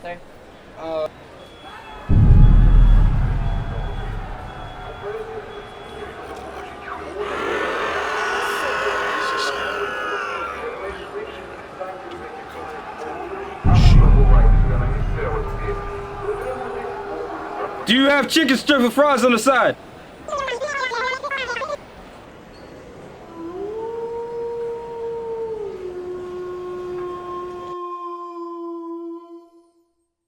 Sorry. Do you have chicken strip and fries on the side?